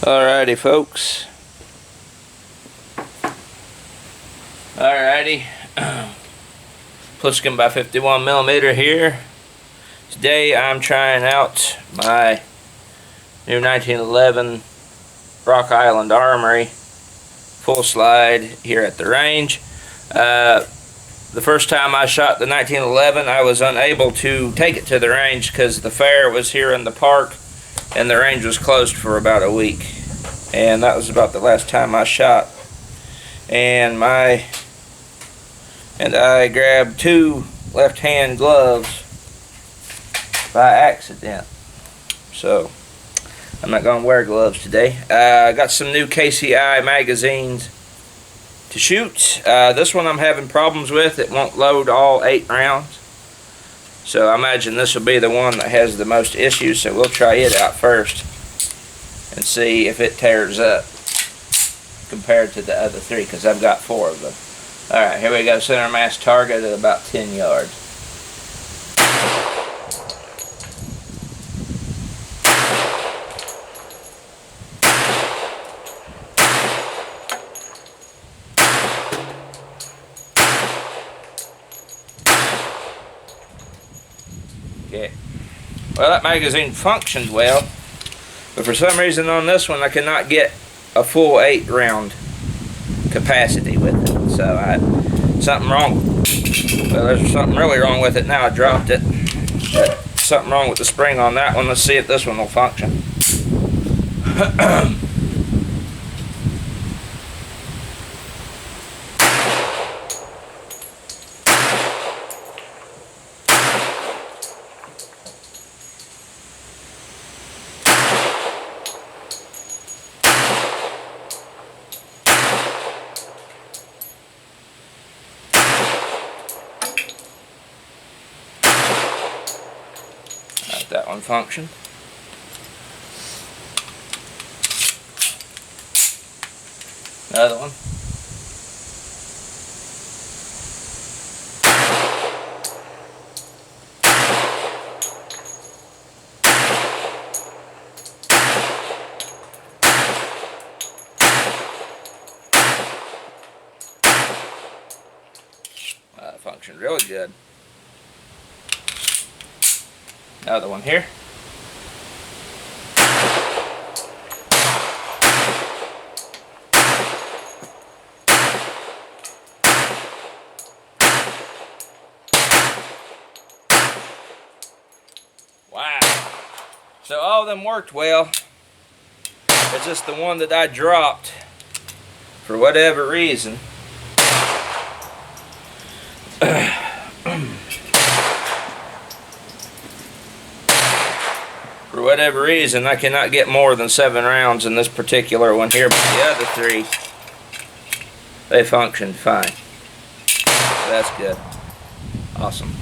Alrighty, folks. Alrighty. Pliskin by 51mm here. Today I'm trying out my new 1911 Rock Island Armory full slide here at the range. The first time I shot the 1911, I was unable to take it to the range because the fair was here in the park and the range was closed for about a week. And that was about the last time I shot. And I grabbed two left-hand gloves by accident. So I'm not going to wear gloves today. I got some new KCI magazines to shoot. This one I'm having problems with. It won't load all 8 rounds. So I imagine this will be the one that has the most issues. So we'll try it out first and see if it tears up compared to the other 3, because I've got 4 of them. Alright, here we go. Center mass target at about 10 yards. Okay. Well, that magazine functioned well, but for some reason on this one I cannot get a full 8 round capacity with it. So something wrong. Well, there's something really wrong with it now. I dropped it. But something wrong with the spring on that one. Let's see if this one will function. That one functioned. Another one. That functioned really good. Another one here. Wow. So all of them worked well. It's just the one that I dropped for whatever reason. For whatever reason, I cannot get more than 7 rounds in this particular one here, but the other 3, they functioned fine. So that's good. Awesome.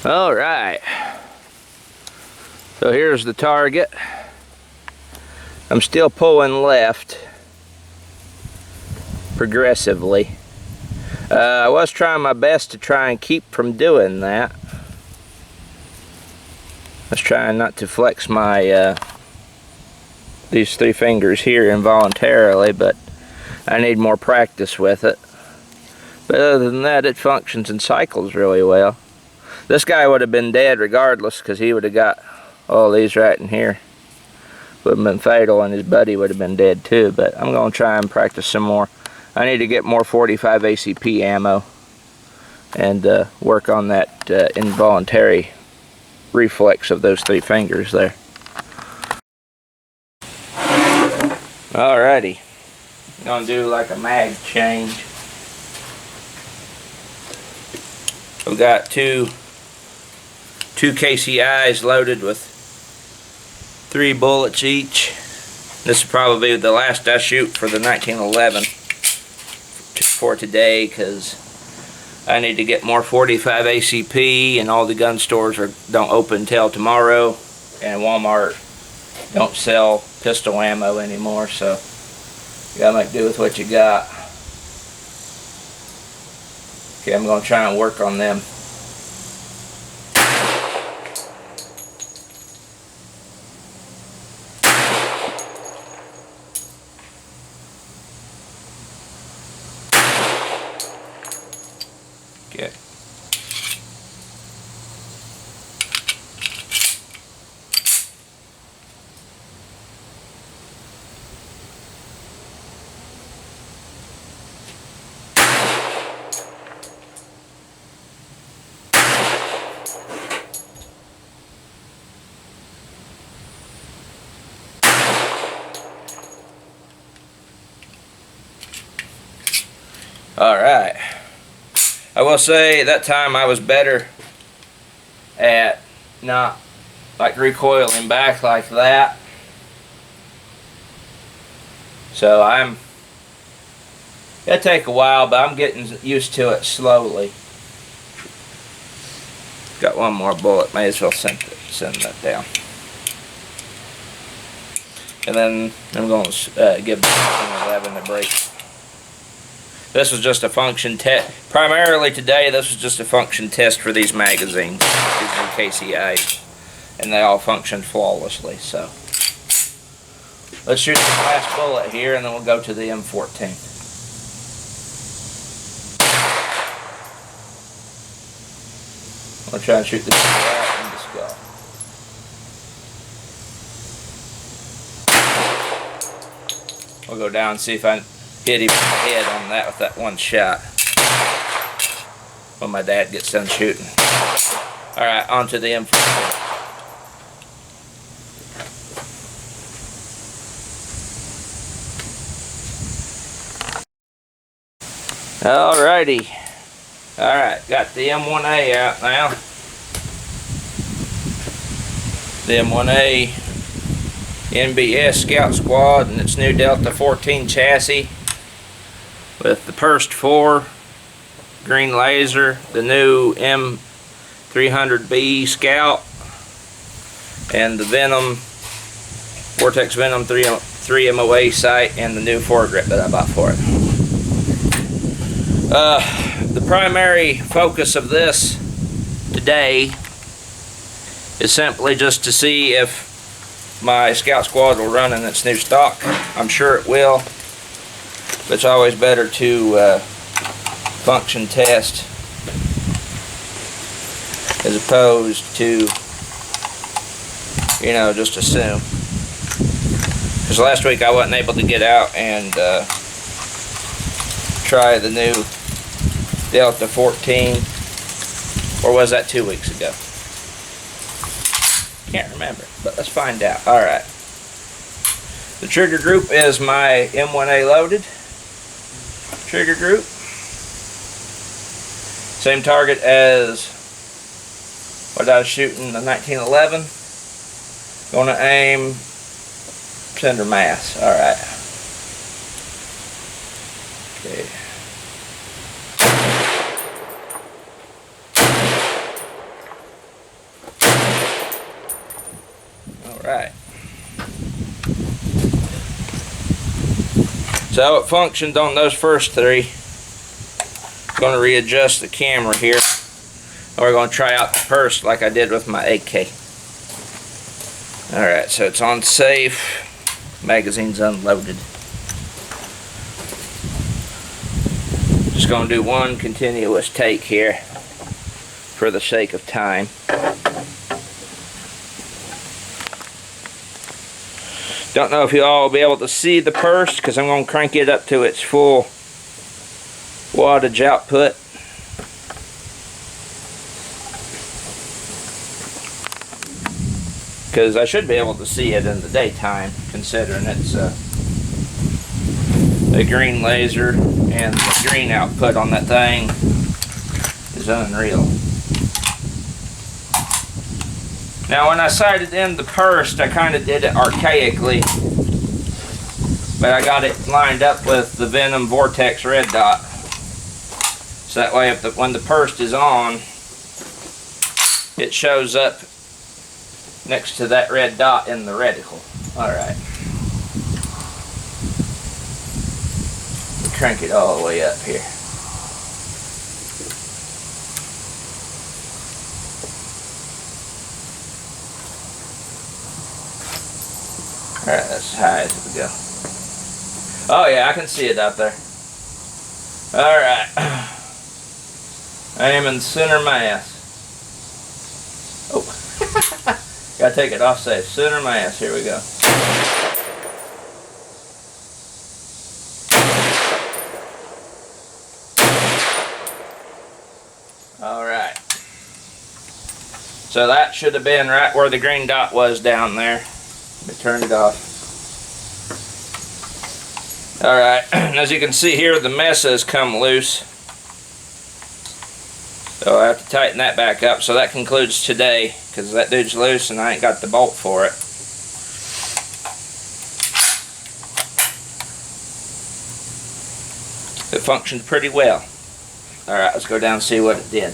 Alright. So here's the target. I'm still pulling left progressively. I was trying my best to try and keep from doing that. I was trying not to flex my these 3 fingers here involuntarily, but I need more practice with it. But other than that, it functions and cycles really well. This guy would have been dead regardless, because he would have got all these right in here. Would have been fatal, and his buddy would have been dead too. But I'm going to try and practice some more. I need to get more 45 ACP ammo and work on that involuntary reflex of those 3 fingers there. Alrighty, I'm gonna do like a mag change. We've got two KCIs loaded with 3 bullets each. This will probably be the last I shoot for the 1911 for today, because I need to get more 45 ACP, and all the gun stores don't open till tomorrow, and Walmart don't sell pistol ammo anymore, so you gotta make do with what you got. Okay, I'm gonna try and work on them. Alright. I will say that time I was better at not like recoiling back like that. So it'll take a while, but I'm getting used to it slowly. Got one more bullet, may as well send that down. And then I'm going to give the M1911 a break. This was just a function test. Primarily today, this was just a function test for these magazines, these new KCIs, and they all functioned flawlessly. So let's shoot the last bullet here, and then we'll go to the M14. I'll try and shoot the out in the skull. We'll go down and see if I hit him in the head on that with that one shot when my dad gets done shooting. Alright, on to the M14. Alrighty. Alright, got the M1A out now. The M1A NBS Scout Squad and its new Delta 14 chassis with the Purst 4 green laser, the new M300B Scout, and the Venom Vortex Venom 3 MOA sight, and the new foregrip that I bought for it. The primary focus of this today is simply just to see if my Scout Squad will run in its new stock. I'm sure it will, but it's always better to function test as opposed to, you know, just assume. Because last week I wasn't able to get out and try the new Delta 14, or was that 2 weeks ago? Can't remember, but let's find out. Alright. The trigger group is my M1A loaded trigger group. Same target as what I was shooting, the 1911. Gonna aim center mass. Alright. Okay. Alright. So it functioned on those first three. Going to readjust the camera here. And we're going to try out the first like I did with my AK. Alright, so it's on safe. Magazine's unloaded. Just going to do one continuous take here for the sake of time. Don't know if you all will be able to see the purse because I'm going to crank it up to its full wattage output. Because I should be able to see it in the daytime, considering it's a green laser and the green output on that thing is unreal. Now when I sighted in the purse, I kind of did it archaically, but I got it lined up with the Venom Vortex red dot. So that way when the purse is on, it shows up next to that red dot in the reticle. Alright. Crank it all the way up here. Alright, that's as high as it will go. Oh yeah, I can see it out there. Alright. Aiming center mass. Oh. Gotta take it off safe. Center mass. Here we go. Alright. So that should have been right where the green dot was down there. Let me turn it off. Alright, as you can see here, the mesa has come loose. So I have to tighten that back up. So that concludes today, because that dude's loose and I ain't got the bolt for it. It functioned pretty well. Alright, let's go down and see what it did.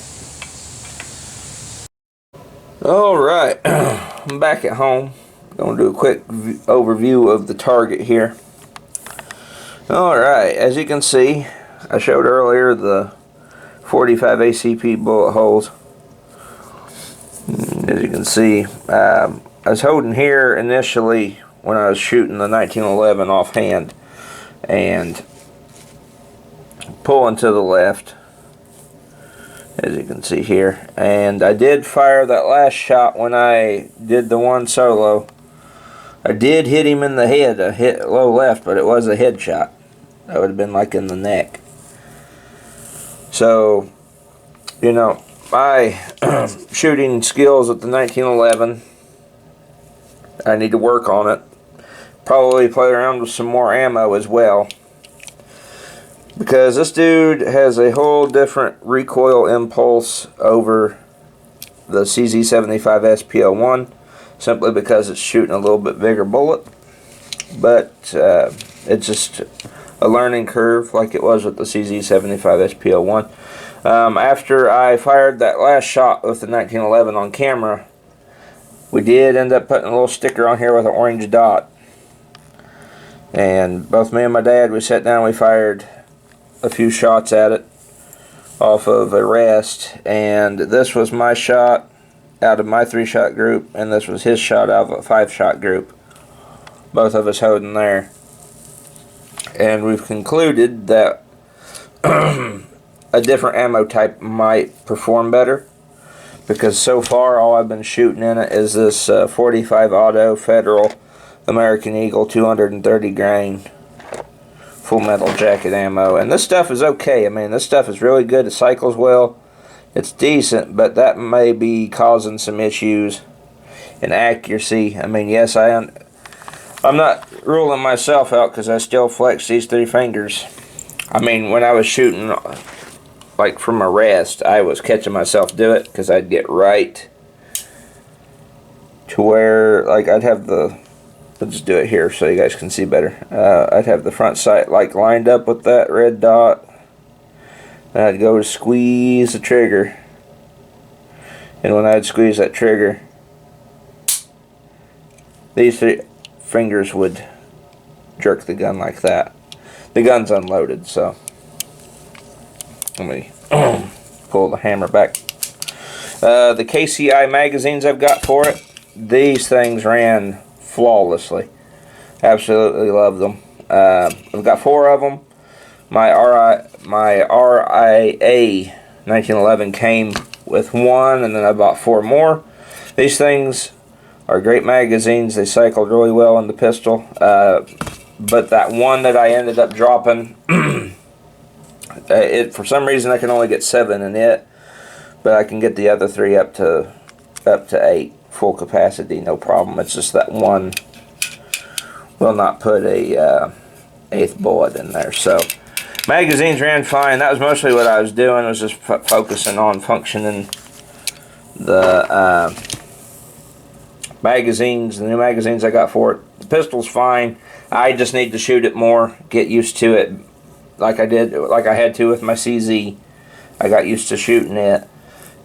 Alright, I'm back at home. I'm going to do a quick overview of the target here. Alright, as you can see, I showed earlier the 45 ACP bullet holes. As you can see, I was holding here initially when I was shooting the 1911 offhand and pulling to the left, as you can see here. And I did fire that last shot when I did the one solo. I did hit him in the head. I hit low left, but it was a headshot. That would have been like in the neck. So, you know, my shooting skills at the 1911, I need to work on it. Probably play around with some more ammo as well, because this dude has a whole different recoil impulse over the CZ75 SPL1, simply because it's shooting a little bit bigger bullet. But it's just a learning curve, like it was with the CZ75 SPL1. After I fired that last shot with the 1911 on camera, we did end up putting a little sticker on here with an orange dot. And both me and my dad, we sat down, we fired a few shots at it off of a rest, and this was my shot out of my 3-shot group, and this was his shot out of a 5-shot group, both of us holding there. And we've concluded that a different ammo type might perform better, because so far all I've been shooting in it is this 45 Auto Federal American Eagle 230 grain full metal jacket ammo, and this stuff is okay. I mean, this stuff is really good. It cycles well, it's decent, but that may be causing some issues in accuracy. I mean, yes, I'm not ruling myself out, because I still flex these 3 fingers. I mean, when I was shooting like from a rest, I was catching myself do it, because I'd get right to where, like, I'd have the, I'll just do it here so you guys can see better. I'd have the front sight like lined up with that red dot, and I'd go to squeeze the trigger, and when I'd squeeze that trigger, these 3 fingers would jerk the gun like that. The gun's unloaded, so let me pull the hammer back. The KCI magazines I've got for it, these things ran flawlessly. Absolutely love them. I've got 4 of them. My RIA 1911 came with 1, and then I bought 4 more. These things are great magazines. They cycled really well in the pistol. But that one that I ended up dropping, for some reason I can only get 7 in it, but I can get the other 3 up to 8 full capacity, no problem. It's just that one will not put a 8th bullet in there. So magazines ran fine. That was mostly what I was doing, was just focusing on functioning the magazines, the new magazines I got for it. The pistol's fine. I just need to shoot it more, get used to it, like I had to with my CZ. I got used to shooting it,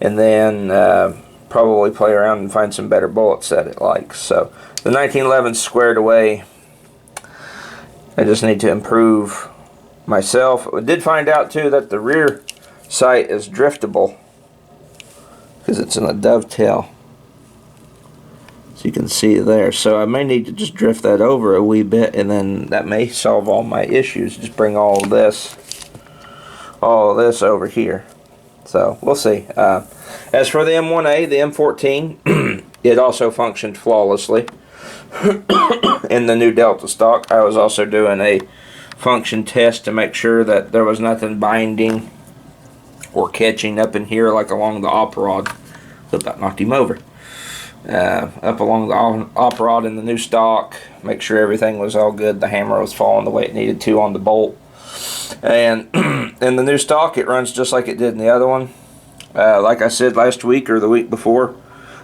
and then probably play around and find some better bullets that it likes. So the 1911's squared away. I just need to improve myself. I did find out too that the rear sight is driftable, because it's in a dovetail, so you can see there. So I may need to just drift that over a wee bit, and then that may solve all my issues. Just bring all this over here. So we'll see. As for the M1A, the M14, it also functioned flawlessly in the new Delta stock. I was also doing a function test to make sure that there was nothing binding or catching up in here, like along the op rod Looked like knocked him over. Up along the op rod in the new stock, make sure everything was all good. The hammer was falling the way it needed to on the bolt. And in the new stock, it runs just like it did in the other one. Like I said last week or the week before,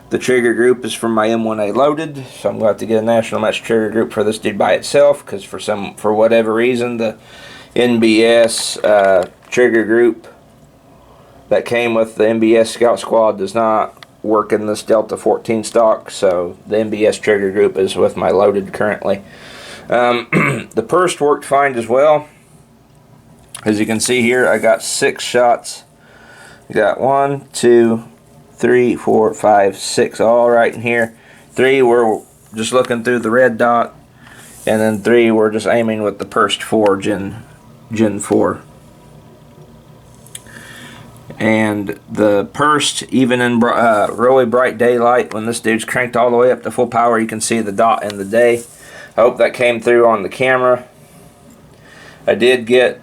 the trigger group is from my M1A loaded, so I'm going to have to get a national match trigger group for this dude by itself, because for whatever reason the NBS trigger group that came with the NBS Scout Squad does not work in this Delta 14 stock, so the NBS trigger group is with my loaded currently. The Purse worked fine as well. As you can see here, I got 6 shots. I got 1, 2, 3, 4, 5, 6, all right in here. 3 were just looking through the red dot, and then 3 were just aiming with the Purse 4 Gen 4. And the Purse, even in really bright daylight, when this dude's cranked all the way up to full power, you can see the dot in the day. I hope that came through on the camera. I did get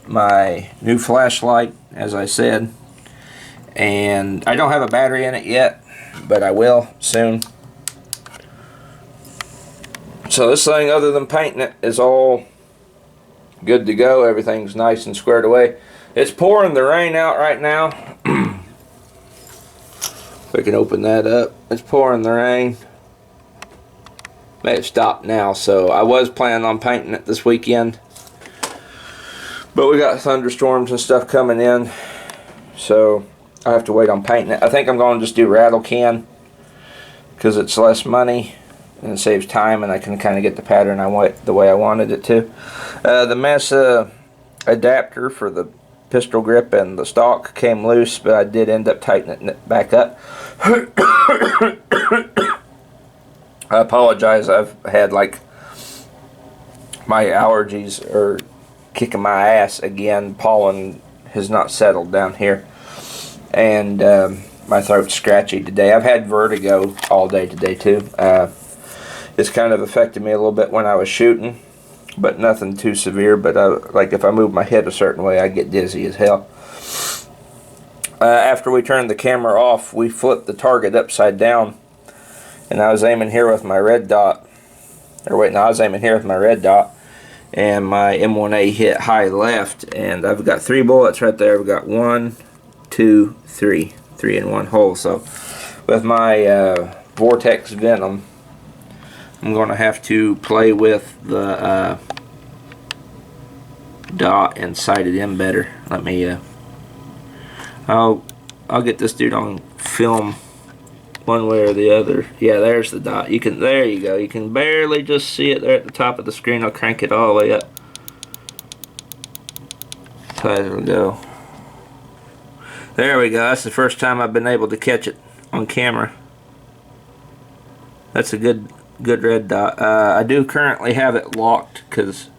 my new flashlight, as I said, and I don't have a battery in it yet, but I will soon. So this thing, other than painting it, is all good to go. Everything's nice and squared away. It's pouring the rain out right now. If I can open that up, it's pouring the rain. May have stopped now, so I was planning on painting it this weekend, but we got thunderstorms and stuff coming in, so I have to wait on painting it. I think I'm going to just do rattle can, because it's less money and it saves time, and I can kind of get the pattern the way I wanted it to. The Mesa adapter for the pistol grip and the stock came loose, but I did end up tightening it back up. I apologize. I've had like my allergies are kicking my ass again. Pollen has not settled down here, and my throat's scratchy today. I've had vertigo all day today too. It's kind of affected me a little bit when I was shooting, but nothing too severe. But like if I move my head a certain way, I get dizzy as hell. After we turned the camera off, we flipped the target upside down, and I was aiming here with my red dot. Or wait, no, I was aiming here with my red dot, and my M1A hit high left, and I've got 3 bullets right there. I've got 1, 2, 3 in one hole. So with my Vortex Venom, I'm going to have to play with the dot and sight it in better. Let me I'll get this dude on film one way or the other. Yeah, there's the dot. There you go. You can barely just see it there at the top of the screen. I'll crank it all the way up. So it'll go. There we go. That's the first time I've been able to catch it on camera. That's a good red dot. I do currently have it locked because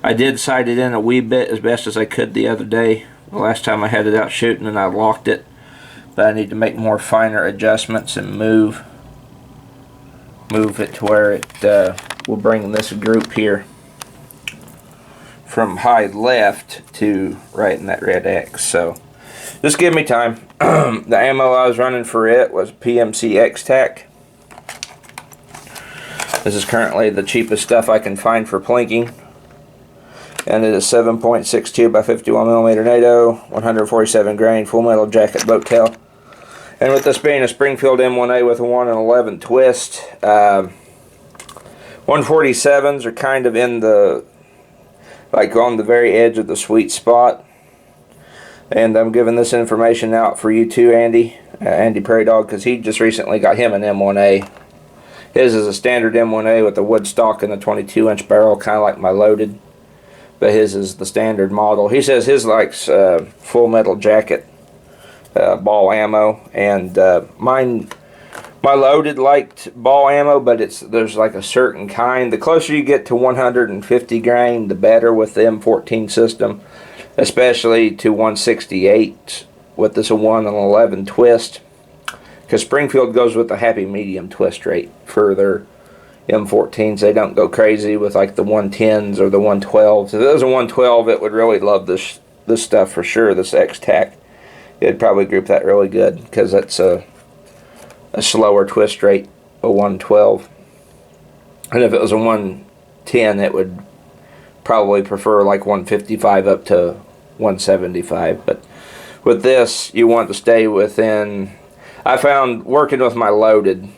I did sight it in a wee bit as best as I could the other day. The last time I had it out shooting, and I locked it. But I need to make more finer adjustments and move it to where it will bring this group here from high left to right in that red X. So just give me time. The ammo I was running for it was PMC X-Tac. This is currently the cheapest stuff I can find for plinking, and it is 7.62 by 51mm NATO, 147 grain, full metal jacket boat tail. And with this being a Springfield M1A with a 111 twist, 147s are kind of in the, like on the very edge of the sweet spot. And I'm giving this information out for you too, Andy Prairie Dog, because he just recently got him an M1A. His is a standard M1A with a wood stock and a 22-inch barrel, kind of like my loaded. But his is the standard model. He says his likes full metal jacket ball ammo, and my loaded liked ball ammo, but there's like a certain kind. The closer you get to 150 grain, the better with the M14 system, especially to 168 with this 111 twist, because Springfield goes with the happy medium twist rate for their M14s. They don't go crazy with like the 110s or the 112s. If it was a 112, it would really love this stuff for sure, this X-Tac. It'd probably group that really good, because that's a slower twist rate, a 112. And if it was a 110, it would probably prefer like 155 up to 175. But with this, you want to stay within. I found working with my loaded,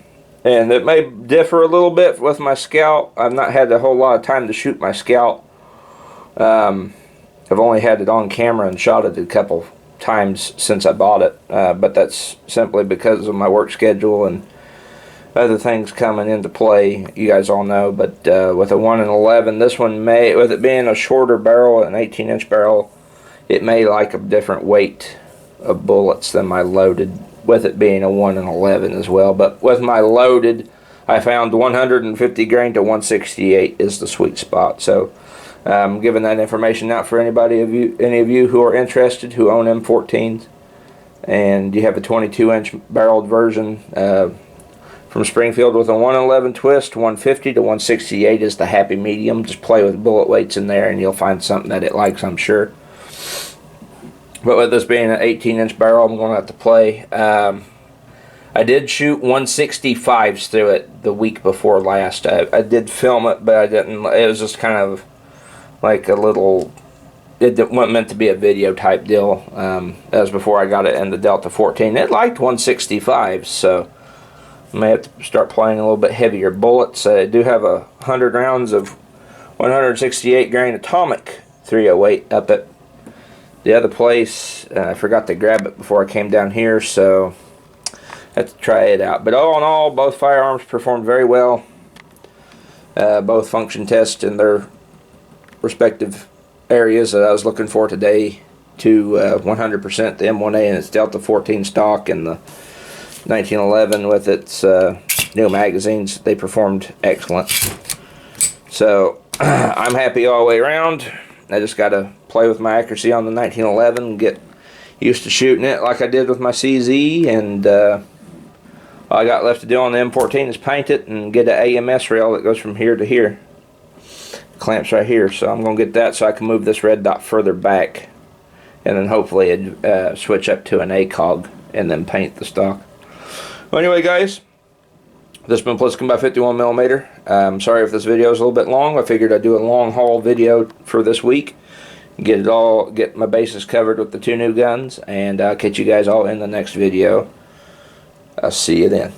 and it may differ a little bit with my Scout. I've not had a whole lot of time to shoot my Scout. I've only had it on camera and shot it a couple times since I bought it, but that's simply because of my work schedule and other things coming into play. You guys all know. But with a 1-11, this one may, with it being a shorter barrel, an 18-inch barrel, it may like a different weight of bullets than my loaded, with it being a 1-11 as well. But with my loaded, I found 150 grain to 168 is the sweet spot. So I'm giving that information out for any of you who are interested, who own M14s, and you have a 22-inch barreled version from Springfield with a 1-11 twist. 150 to 168 is the happy medium. Just play with bullet weights in there and you'll find something that it likes, I'm sure. But with this being an 18-inch barrel, I'm going to have to play. I did shoot 165s through it the week before last. I did film it, but I didn't. It was just kind of like a little. It wasn't meant to be a video type deal. That was before I got it in the Delta 14. It liked 165s, so I may have to start playing a little bit heavier bullets. I do have 100 rounds of 168 grain atomic 308 up at the other place. I forgot to grab it before I came down here, so I had to try it out. But all in all, both firearms performed very well. Both function tests in their respective areas that I was looking for today to 100%. The M1A and its Delta 14 stock, and the 1911 with its new magazines, they performed excellent. So I'm happy all the way around. I just got to play with my accuracy on the 1911 and get used to shooting it like I did with my CZ, and all I got left to do on the M14 is paint it and get an AMS rail that goes from here to here. Clamps right here, so I'm going to get that so I can move this red dot further back, and then hopefully switch up to an ACOG and then paint the stock. Well, anyway, guys, this has been Pliskin by 51mm. I'm sorry if this video is a little bit long. I figured I'd do a long haul video for this week, get my bases covered with the two new guns, and I'll catch you guys all in the next video. I'll see you then.